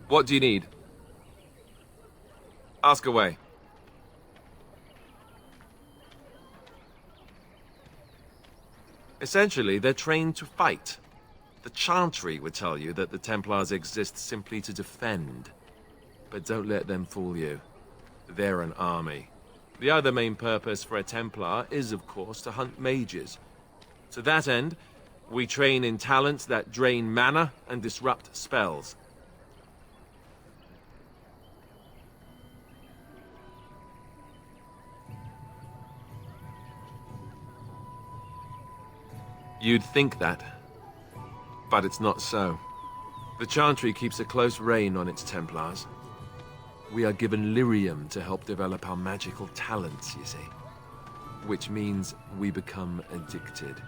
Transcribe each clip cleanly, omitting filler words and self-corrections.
What do you need? Ask away. Essentially, they're trained to fight. The Chantry would tell you that the Templars exist simply to defend. But don't let them fool you. They're an army. The other main purpose for a Templar is, of course, to hunt mages. To that end, we train in talents that drain mana and disrupt spells. You'd think that, but it's not so. The Chantry keeps a close rein on its Templars. We are given lyrium to help develop our magical talents, you see. Which means we become addicted.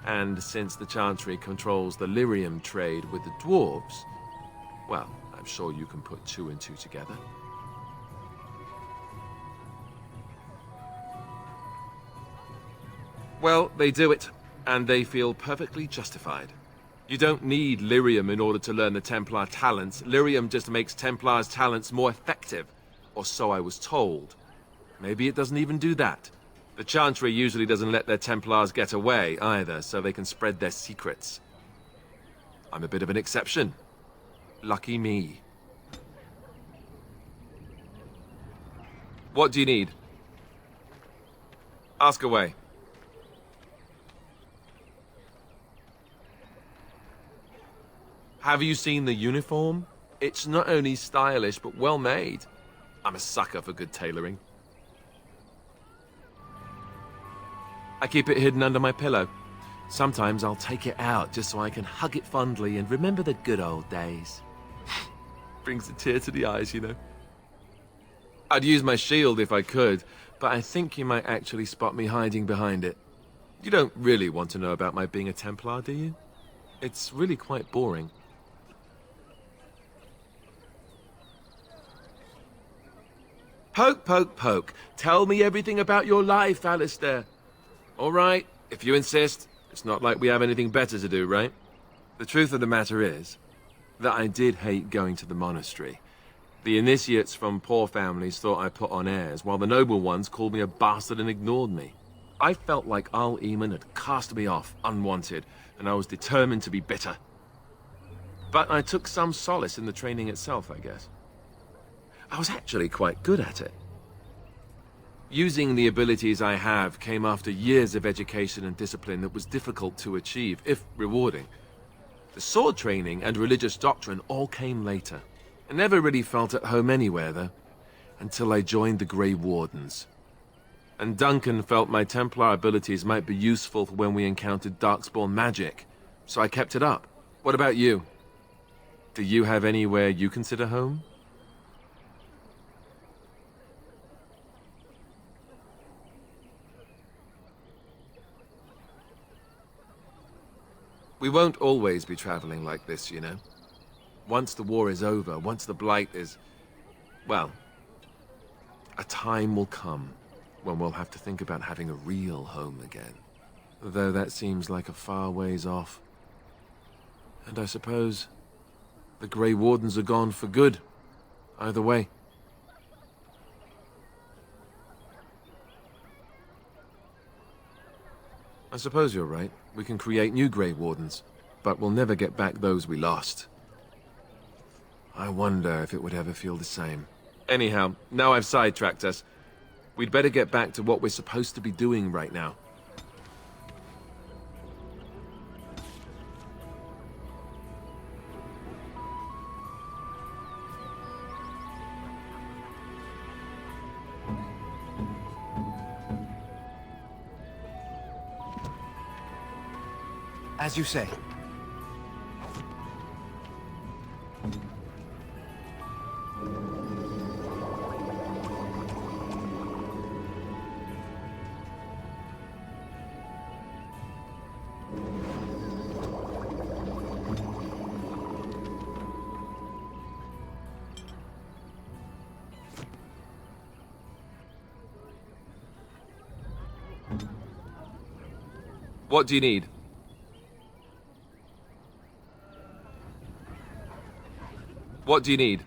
And since the Chantry controls the lyrium trade with the dwarves, well, I'm sure you can put two and two together. Well, they do it, and they feel perfectly justified. You don't need lyrium in order to learn the Templar talents. Lyrium just makes Templar's talents more effective, or so I was told. Maybe it doesn't even do that. The Chantry usually doesn't let their Templars get away either, so they can spread their secrets. I'm a bit of an exception. Lucky me. What do you need? Ask away. Have you seen the uniform? It's not only stylish, but well made. I'm a sucker for good tailoring. I keep it hidden under my pillow. Sometimes I'll take it out just so I can hug it fondly and remember the good old days. Brings a tear to the eyes, you know. I'd use my shield if I could, but I think you might actually spot me hiding behind it. You don't really want to know about my being a Templar, do you? It's really quite boring. Poke, poke, poke. Tell me everything about your life, Alistair. All right, if you insist. It's not like we have anything better to do, right? The truth of the matter is that I did hate going to the monastery. The initiates from poor families thought I put on airs, while the noble ones called me a bastard and ignored me. I felt like Al-Eamon had cast me off, unwanted, and I was determined to be bitter. But I took some solace in the training itself, I guess. I was actually quite good at it. Using the abilities I have came after years of education and discipline that was difficult to achieve, if rewarding. The sword training and religious doctrine all came later. I never really felt at home anywhere, though, until I joined the Grey Wardens. And Duncan felt my Templar abilities might be useful for when we encountered Darkspawn magic, so I kept it up. What about you? Do you have anywhere you consider home? We won't always be traveling like this, you know. Once the war is over, once the Blight is... well, a time will come when we'll have to think about having a real home again. Though that seems like a far ways off. And I suppose the Grey Wardens are gone for good, either way. I suppose you're right. We can create new Grey Wardens, but we'll never get back those we lost. I wonder if it would ever feel the same. Anyhow, now I've sidetracked us. We'd better get back to what we're supposed to be doing right now. As you say. What do you need? What do you need?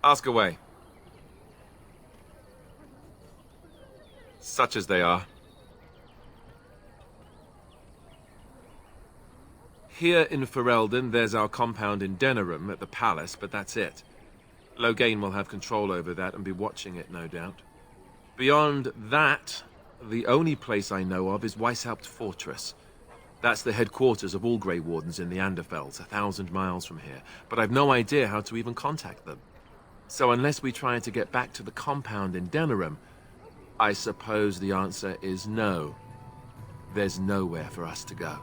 Ask away. Such as they are. Here in Ferelden, there's our compound in Denerim at the palace, but that's it. Loghain will have control over that and be watching it, no doubt. Beyond that, the only place I know of is Weishaupt Fortress. That's the headquarters of all Grey Wardens in the Anderfells, 1,000 miles from here. But I've no idea how to even contact them. So unless we try to get back to the compound in Denerim, I suppose the answer is no. There's nowhere for us to go.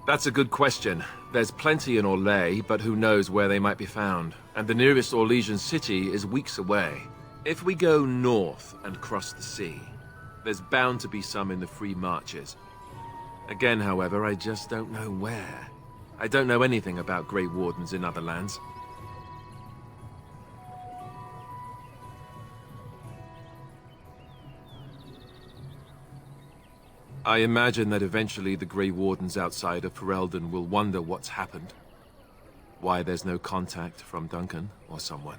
That's a good question. There's plenty in Orlais, but who knows where they might be found. And the nearest Orlesian city is weeks away. If we go north and cross the sea, there's bound to be some in the Free Marches. Again, however, I just don't know where. I don't know anything about Grey Wardens in other lands. I imagine that eventually the Grey Wardens outside of Ferelden will wonder what's happened. Why there's no contact from Duncan or someone.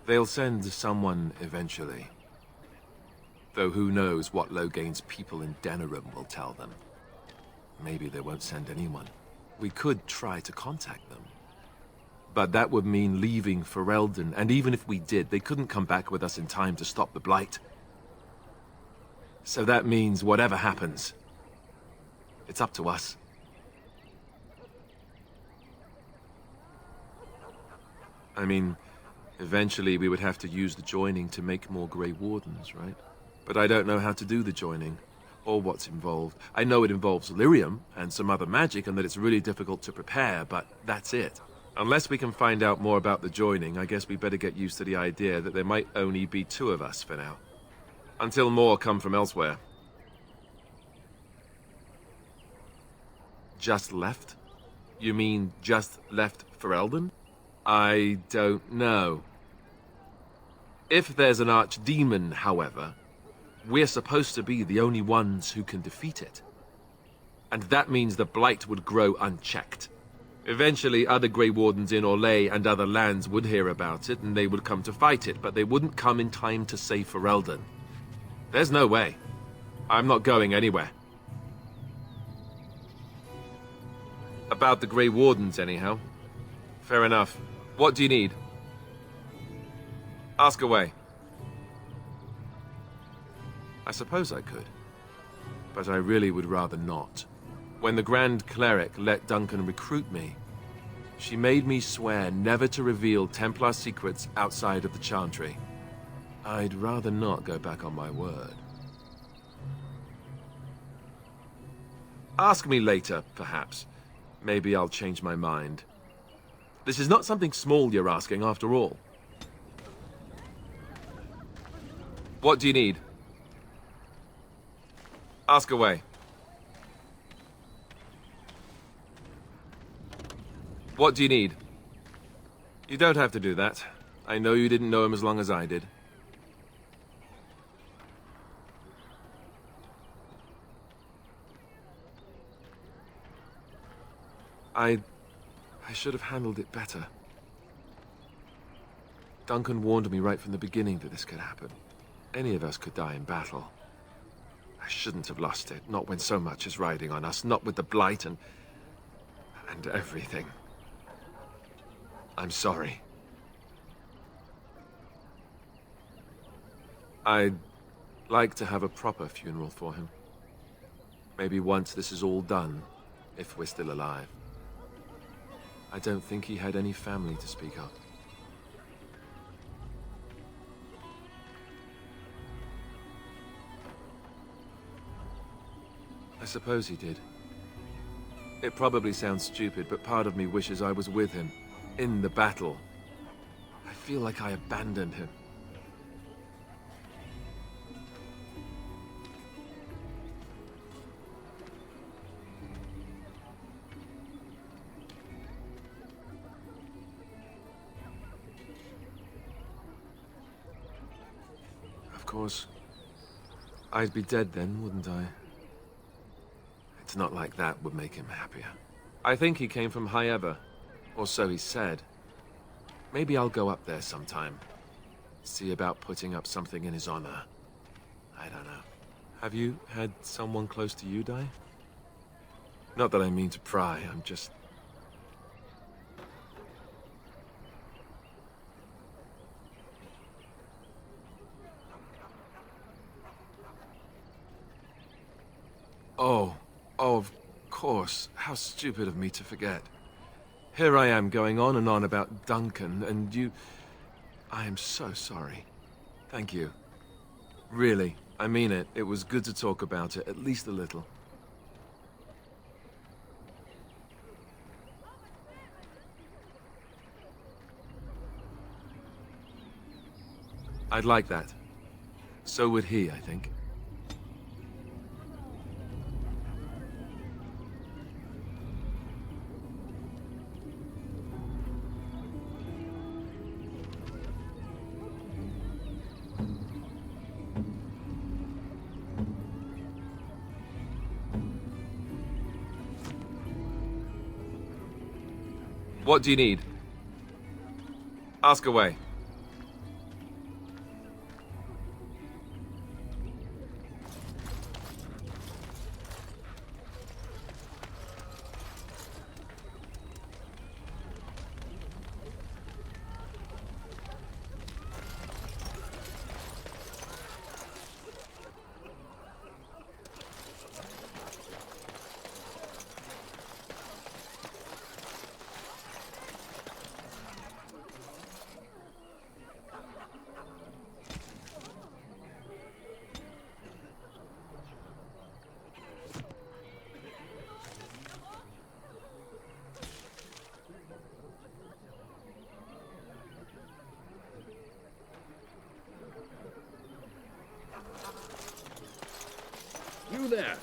They'll send someone eventually. Though who knows what Loghain's people in Denerim will tell them. Maybe they won't send anyone. We could try to contact them. But that would mean leaving Ferelden, and even if we did, they couldn't come back with us in time to stop the Blight. So that means whatever happens, it's up to us. I mean, eventually we would have to use the joining to make more Grey Wardens, right? But I don't know how to do the joining, or what's involved. I know it involves lyrium and some other magic, and that it's really difficult to prepare, but that's it. Unless we can find out more about the joining, I guess we better get used to the idea that there might only be 2 of us for now. Until more come from elsewhere. Just left? You mean just left Ferelden? I don't know. If there's an archdemon, however, we're supposed to be the only ones who can defeat it. And that means the Blight would grow unchecked. Eventually, other Grey Wardens in Orlais and other lands would hear about it, and they would come to fight it, but they wouldn't come in time to save Ferelden. There's no way. I'm not going anywhere. About the Grey Wardens, anyhow. Fair enough. What do you need? Ask away. I suppose I could. But I really would rather not. When the Grand Cleric let Duncan recruit me, she made me swear never to reveal Templar secrets outside of the Chantry. I'd rather not go back on my word. Ask me later, perhaps. Maybe I'll change my mind. This is not something small you're asking, after all. What do you need? Ask away. What do you need? You don't have to do that. I know you didn't know him as long as I did. I should have handled it better. Duncan warned me right from the beginning that this could happen. Any of us could die in battle. I shouldn't have lost it, not when so much is riding on us, not with the Blight and everything. I'm sorry. I'd like to have a proper funeral for him. Maybe once this is all done, if we're still alive. I don't think he had any family to speak of. I suppose he did. It probably sounds stupid, but part of me wishes I was with him, in the battle. I feel like I abandoned him. Of course, I'd be dead then, wouldn't I? It's not like that would make him happier. I think he came from High Ever. Or so he said. Maybe I'll go up there sometime. See about putting up something in his honor. I don't know. Have you had someone close to you die? Not that I mean to pry, I'm just... Oh, of course. How stupid of me to forget. Here I am going on and on about Duncan, and you... I am so sorry. Thank you. Really, I mean it. It was good to talk about it, at least a little. I'd like that. So would he, I think. What do you need? Ask away. You there.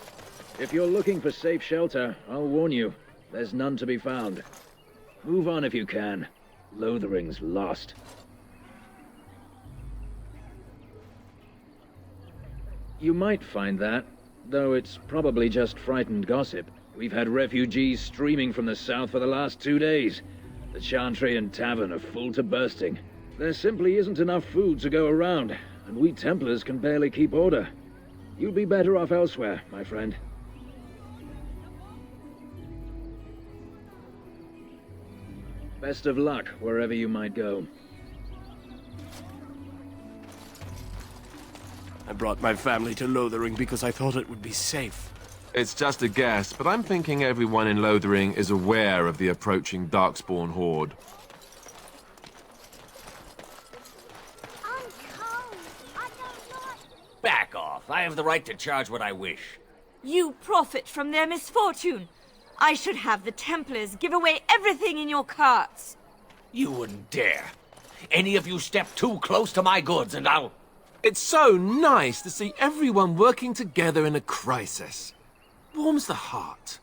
If you're looking for safe shelter, I'll warn you, there's none to be found. Move on if you can. Lothering's lost. You might find that, though it's probably just frightened gossip. We've had refugees streaming from the south for the last 2 days. The Chantry and Tavern are full to bursting. There simply isn't enough food to go around, and we Templars can barely keep order. You'd be better off elsewhere, my friend. Best of luck wherever you might go. I brought my family to Lothering because I thought it would be safe. It's just a guess, but I'm thinking everyone in Lothering is aware of the approaching Darkspawn horde. Back off. I have the right to charge what I wish. You profit from their misfortune. I should have the Templars give away everything in your carts. You wouldn't dare. Any of you step too close to my goods and I'll... It's so nice to see everyone working together in a crisis. Warms the heart.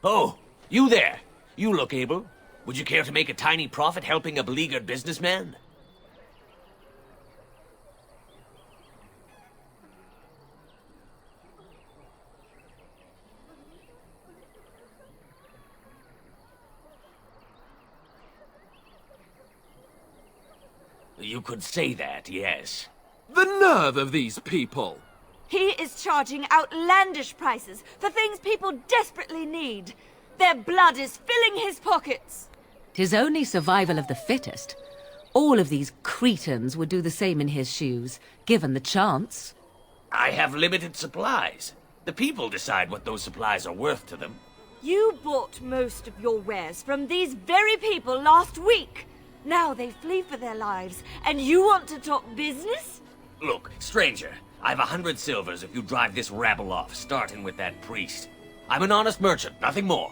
Oh, you there. You look able. Would you care to make a tiny profit helping a beleaguered businessman? You could say that, yes. The nerve of these people! He is charging outlandish prices for things people desperately need. Their blood is filling his pockets. 'Tis only survival of the fittest. All of these cretins would do the same in his shoes, given the chance. I have limited supplies. The people decide what those supplies are worth to them. You bought most of your wares from these very people last week. Now they flee for their lives, and you want to talk business? Look, stranger, I've 100 silvers if you drive this rabble off, starting with that priest. I'm an honest merchant, nothing more.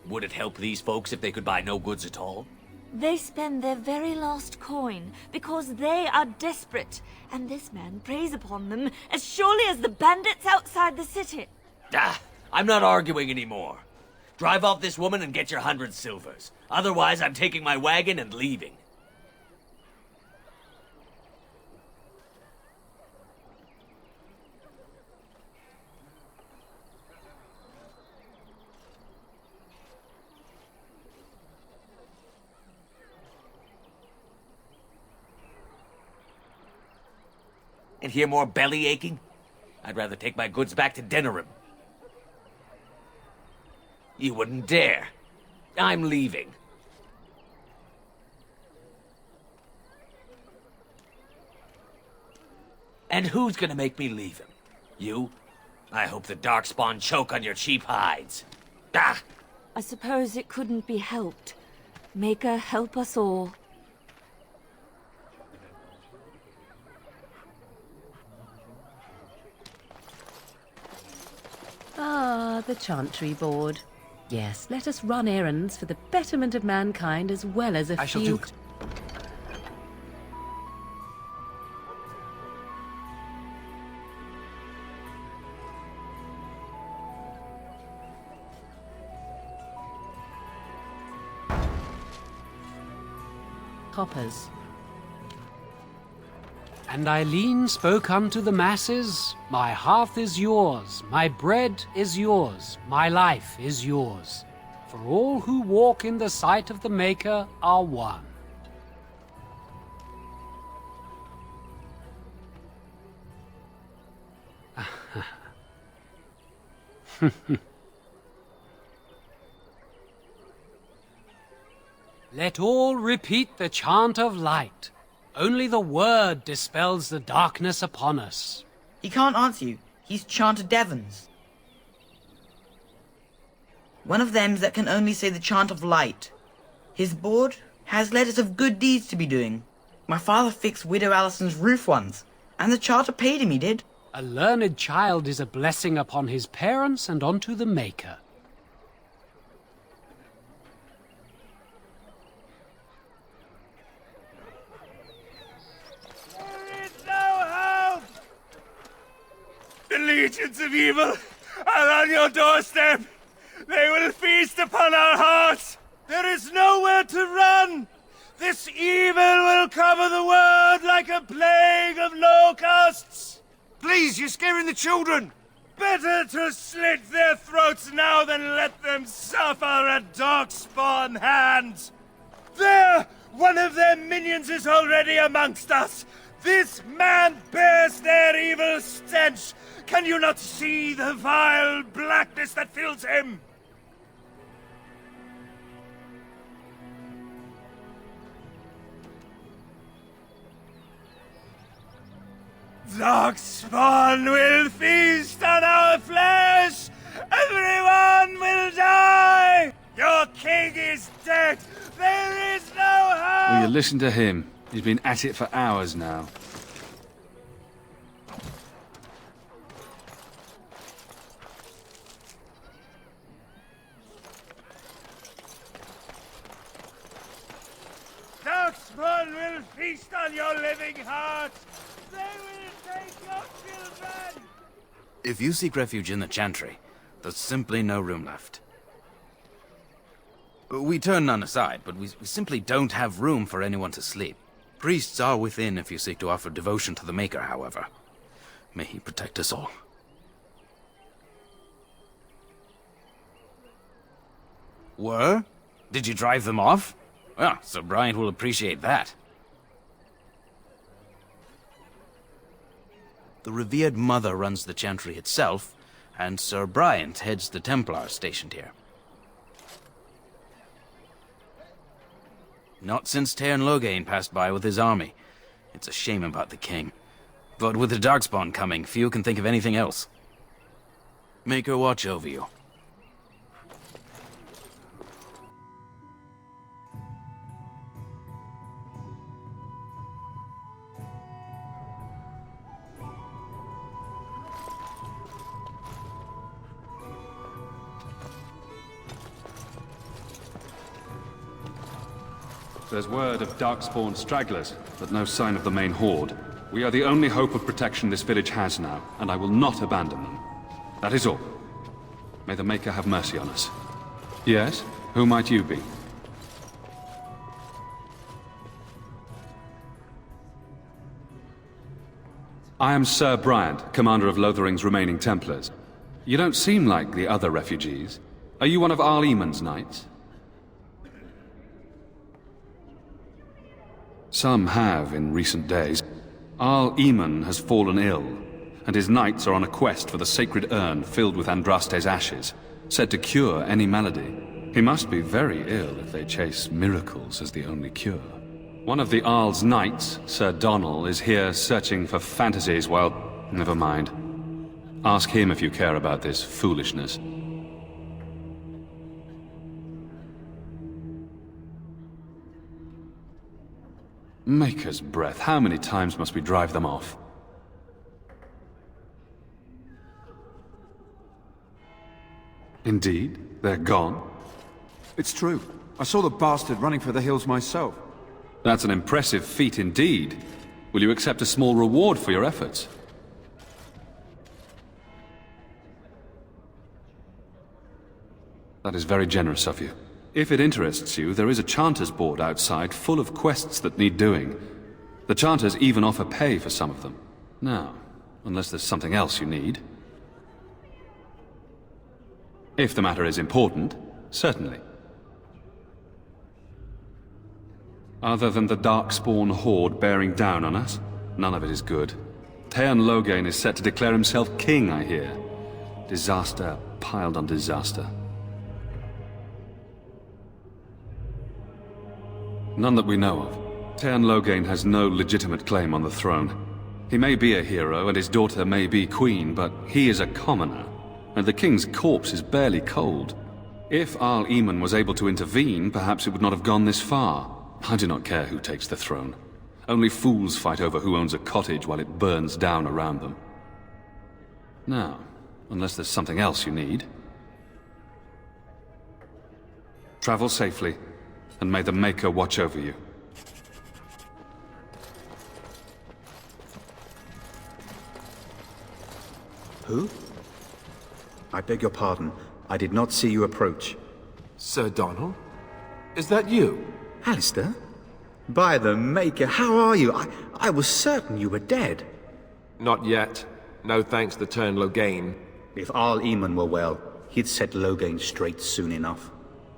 Would it help these folks if they could buy no goods at all? They spend their very last coin because they are desperate, and this man preys upon them as surely as the bandits outside the city. Ah, I'm not arguing anymore. Drive off this woman and get your 100 silvers. Otherwise, I'm taking my wagon and leaving. And hear more belly aching? I'd rather take my goods back to Denerim. You wouldn't dare. I'm leaving. And who's gonna make me leave him? You? I hope the Darkspawn choke on your cheap hides. Ah! I suppose it couldn't be helped. Maker, help us all. Ah, the Chantry Board. Yes, let us run errands for the betterment of mankind as well as a I shall few... do it. Coppers. And Eileen spoke unto the masses, My hearth is yours, my bread is yours, my life is yours. For all who walk in the sight of the Maker are one. Let all repeat the chant of light. Only the word dispels the darkness upon us. He can't answer you. He's chanted Devons. One of them's that can only say the chant of light. His board has letters of good deeds to be doing. My father fixed Widow Alison's roof once, and the charter paid him, he did. A learned child is a blessing upon his parents and unto the Maker. The legions of evil are on your doorstep. They will feast upon our hearts. There is nowhere to run. This evil will cover the world like a plague of locusts. Please, you're scaring the children! Better to slit their throats now than let them suffer at Darkspawn hands. There! One of their minions is already amongst us. This man bears their evil stench. Can you not see the vile blackness that fills him? Darkspawn will feast on our flesh! Everyone will die! Your king is dead! There is no hope! Will you listen to him? He's been at it for hours now. Darkspawn will feast on your living hearts! They will take your children! If you seek refuge in the Chantry, there's simply no room left. We turn none aside, but we simply don't have room for anyone to sleep. Priests are within if you seek to offer devotion to the Maker, however. May he protect us all. Were? Did you drive them off? Well, Sir Bryant will appreciate that. The revered mother runs the Chantry itself, and Sir Bryant heads the Templars stationed here. Not since Tairn Loghain passed by with his army. It's a shame about the king. But with the Darkspawn coming, few can think of anything else. Make her watch over you. There's word of Darkspawn stragglers, but no sign of the main horde. We are the only hope of protection this village has now, and I will not abandon them. That is all. May the Maker have mercy on us. Yes? Who might you be? I am Sir Bryant, commander of Lothering's remaining Templars. You don't seem like the other refugees. Are you one of Arl Eamon's knights? Some have in recent days. Arl Eamon has fallen ill, and his knights are on a quest for the sacred urn filled with Andraste's ashes, said to cure any malady. He must be very ill if they chase miracles as the only cure. One of the Arl's knights, Sir Donnell, is here searching for fantasies while... Never mind. Ask him if you care about this foolishness. Maker's breath, how many times must we drive them off? Indeed, they're gone. It's true. I saw the bastard running for the hills myself. That's an impressive feat indeed. Will you accept a small reward for your efforts? That is very generous of you. If it interests you, there is a Chanter's board outside full of quests that need doing. The Chanters even offer pay for some of them. Now, unless there's something else you need. If the matter is important, certainly. Other than the Darkspawn horde bearing down on us, none of it is good. Teon Loghain is set to declare himself king, I hear. Disaster piled on disaster. None that we know of. Teon Loghain has no legitimate claim on the throne. He may be a hero and his daughter may be queen, but he is a commoner, and the king's corpse is barely cold. If Arl Eamon was able to intervene, perhaps it would not have gone this far. I do not care who takes the throne. Only fools fight over who owns a cottage while it burns down around them. Now, unless there's something else you need. Travel safely, and may the Maker watch over you. Who? I beg your pardon. I did not see you approach. Sir Donnell? Is that you? Alistair? By the Maker, how are you? I was certain you were dead. Not yet. No thanks to Teon Loghain. If Arl Eamon were well, he'd set Loghain straight soon enough.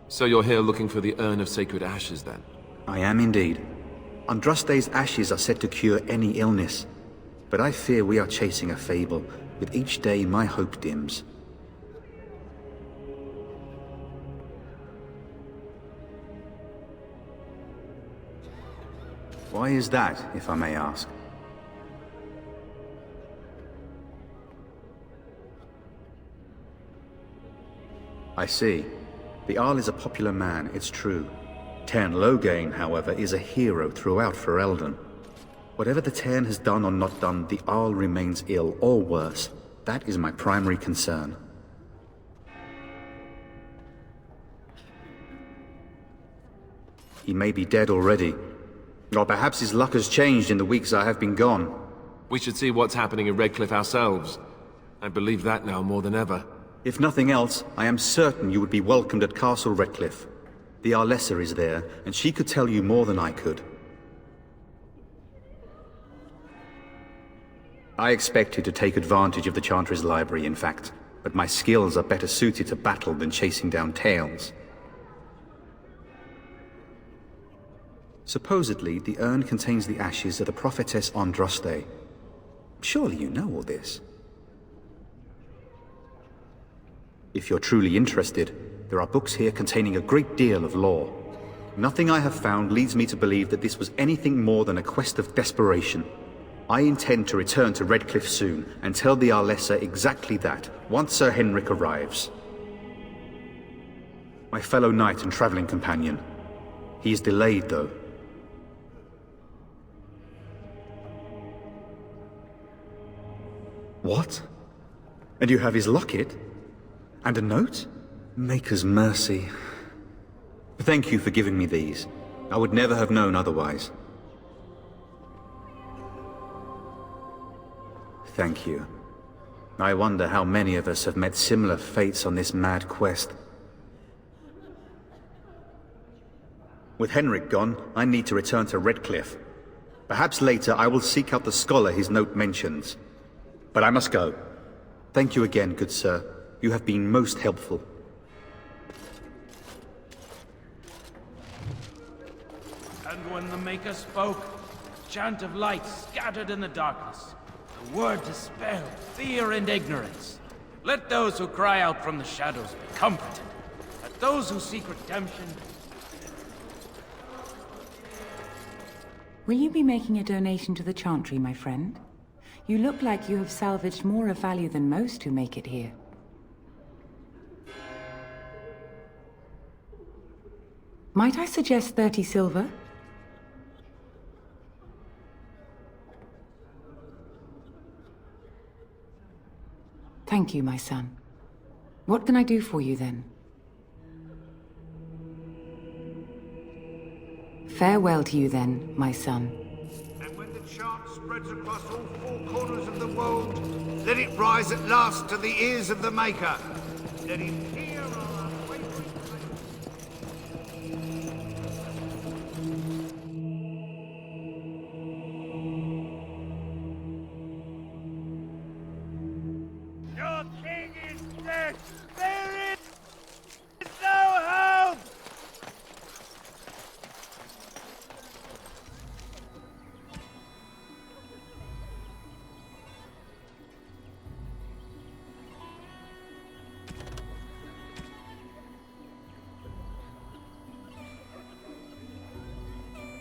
So you're here looking for the Urn of Sacred Ashes, then? I am indeed. Andraste's ashes are said to cure any illness. But I fear we are chasing a fable. With each day, my hope dims. Why is that, if I may ask? I see. The Arl is a popular man, it's true. Teon Loghain, however, is a hero throughout Ferelden. Whatever the Teon has done or not done, the Arl remains ill, or worse. That is my primary concern. He may be dead already. Or perhaps his luck has changed in the weeks I have been gone. We should see what's happening in Redcliffe ourselves. I believe that now more than ever. If nothing else, I am certain you would be welcomed at Castle Redcliffe. The Arlessa is there, and she could tell you more than I could. I expected to take advantage of the Chantry's library, in fact, but my skills are better suited to battle than chasing down tales. Supposedly, the urn contains the ashes of the prophetess Andraste. Surely you know all this. If you're truly interested, there are books here containing a great deal of lore. Nothing I have found leads me to believe that this was anything more than a quest of desperation. I intend to return to Redcliffe soon, and tell the Arlessa exactly that, once Sir Henrik arrives. My fellow knight and traveling companion. He is delayed, though. What? And you have his locket? And a note? Maker's mercy. Thank you for giving me these. I would never have known otherwise. Thank you. I wonder how many of us have met similar fates on this mad quest. With Henrik gone, I need to return to Redcliffe. Perhaps later I will seek out the scholar his note mentions. But I must go. Thank you again, good sir. You have been most helpful. And when the Maker spoke, chant of light scattered in the darkness. The word dispel fear and ignorance. Let those who cry out from the shadows be comforted. Let those who seek redemption... Will you be making a donation to the chantry, my friend? You look like you have salvaged more of value than most who make it here. Might I suggest 30 silver? Thank you, my son. What can I do for you, then? Farewell to you, then, my son. And when the chant spreads across all four corners of the world, let it rise at last to the ears of the Maker. Let him hear our unwavering Your king is dead! There is no hope!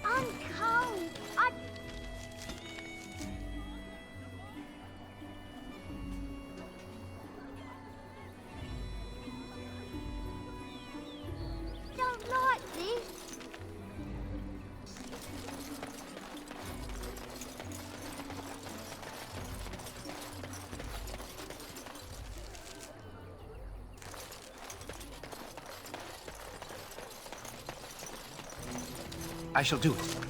I'm cold. Don't like this. I shall do it.